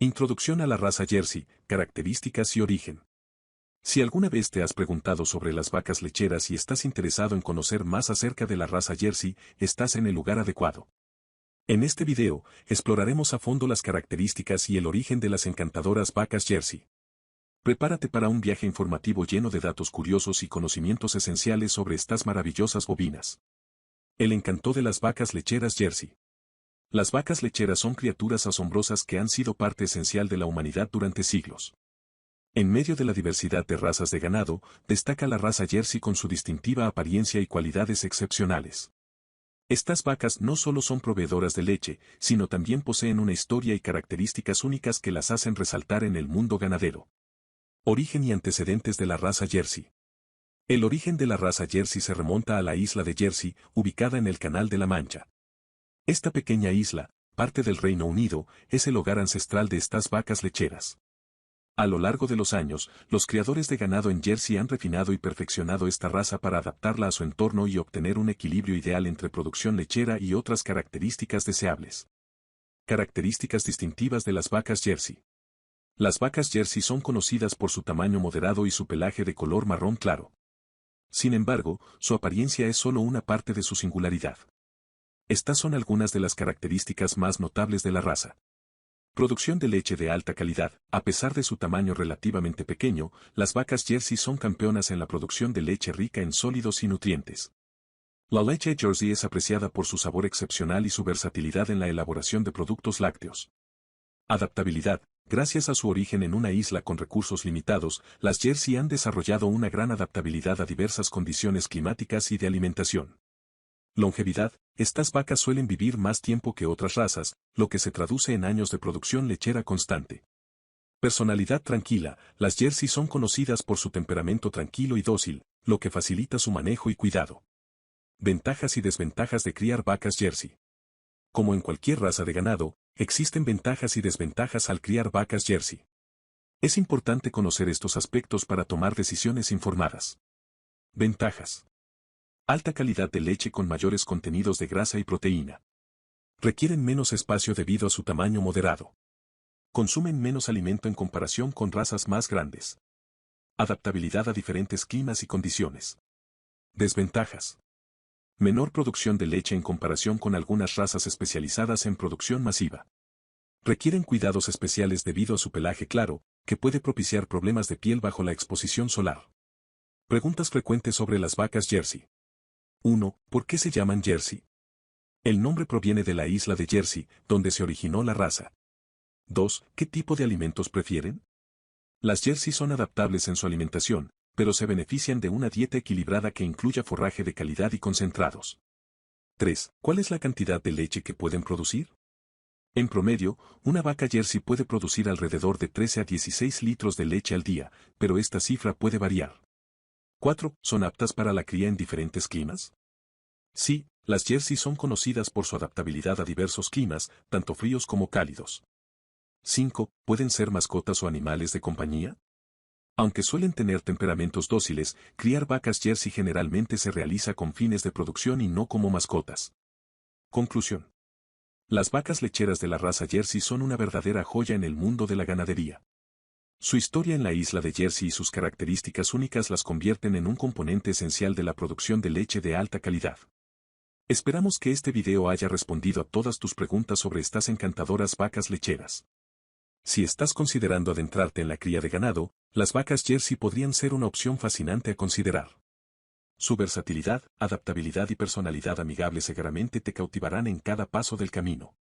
Introducción a la raza Jersey, características y origen. Si alguna vez te has preguntado sobre las vacas lecheras y estás interesado en conocer más acerca de la raza Jersey, estás en el lugar adecuado. En este video, exploraremos a fondo las características y el origen de las encantadoras vacas Jersey. Prepárate para un viaje informativo lleno de datos curiosos y conocimientos esenciales sobre estas maravillosas bovinas. El encanto de las vacas lecheras Jersey. Las vacas lecheras son criaturas asombrosas que han sido parte esencial de la humanidad durante siglos. En medio de la diversidad de razas de ganado, destaca la raza Jersey con su distintiva apariencia y cualidades excepcionales. Estas vacas no solo son proveedoras de leche, sino también poseen una historia y características únicas que las hacen resaltar en el mundo ganadero. Origen y antecedentes de la raza Jersey. El origen de la raza Jersey se remonta a la isla de Jersey, ubicada en el Canal de la Mancha. Esta pequeña isla, parte del Reino Unido, es el hogar ancestral de estas vacas lecheras. A lo largo de los años, los criadores de ganado en Jersey han refinado y perfeccionado esta raza para adaptarla a su entorno y obtener un equilibrio ideal entre producción lechera y otras características deseables. Características distintivas de las vacas Jersey. Las vacas Jersey son conocidas por su tamaño moderado y su pelaje de color marrón claro. Sin embargo, su apariencia es solo una parte de su singularidad. Estas son algunas de las características más notables de la raza. Producción de leche de alta calidad. A pesar de su tamaño relativamente pequeño, las vacas Jersey son campeonas en la producción de leche rica en sólidos y nutrientes. La leche Jersey es apreciada por su sabor excepcional y su versatilidad en la elaboración de productos lácteos. Adaptabilidad. Gracias a su origen en una isla con recursos limitados, las Jersey han desarrollado una gran adaptabilidad a diversas condiciones climáticas y de alimentación. Longevidad. Estas vacas suelen vivir más tiempo que otras razas, lo que se traduce en años de producción lechera constante. Personalidad tranquila. Las Jersey son conocidas por su temperamento tranquilo y dócil, lo que facilita su manejo y cuidado. Ventajas y desventajas de criar vacas Jersey. Como en cualquier raza de ganado, existen ventajas y desventajas al criar vacas Jersey. Es importante conocer estos aspectos para tomar decisiones informadas. Ventajas. Alta calidad de leche con mayores contenidos de grasa y proteína. Requieren menos espacio debido a su tamaño moderado. Consumen menos alimento en comparación con razas más grandes. Adaptabilidad a diferentes climas y condiciones. Desventajas. Menor producción de leche en comparación con algunas razas especializadas en producción masiva. Requieren cuidados especiales debido a su pelaje claro, que puede propiciar problemas de piel bajo la exposición solar. Preguntas frecuentes sobre las vacas Jersey. 1. ¿Por qué se llaman Jersey? El nombre proviene de la isla de Jersey, donde se originó la raza. 2. ¿Qué tipo de alimentos prefieren? Las Jersey son adaptables en su alimentación, pero se benefician de una dieta equilibrada que incluya forraje de calidad y concentrados. 3. ¿Cuál es la cantidad de leche que pueden producir? En promedio, una vaca Jersey puede producir alrededor de 13 a 16 litros de leche al día, pero esta cifra puede variar. 4. ¿Son aptas para la cría en diferentes climas? Sí, las Jersey son conocidas por su adaptabilidad a diversos climas, tanto fríos como cálidos. 5. ¿Pueden ser mascotas o animales de compañía? Aunque suelen tener temperamentos dóciles, criar vacas Jersey generalmente se realiza con fines de producción y no como mascotas. Conclusión. Las vacas lecheras de la raza Jersey son una verdadera joya en el mundo de la ganadería. Su historia en la isla de Jersey y sus características únicas las convierten en un componente esencial de la producción de leche de alta calidad. Esperamos que este video haya respondido a todas tus preguntas sobre estas encantadoras vacas lecheras. Si estás considerando adentrarte en la cría de ganado, las vacas Jersey podrían ser una opción fascinante a considerar. Su versatilidad, adaptabilidad y personalidad amigable seguramente te cautivarán en cada paso del camino.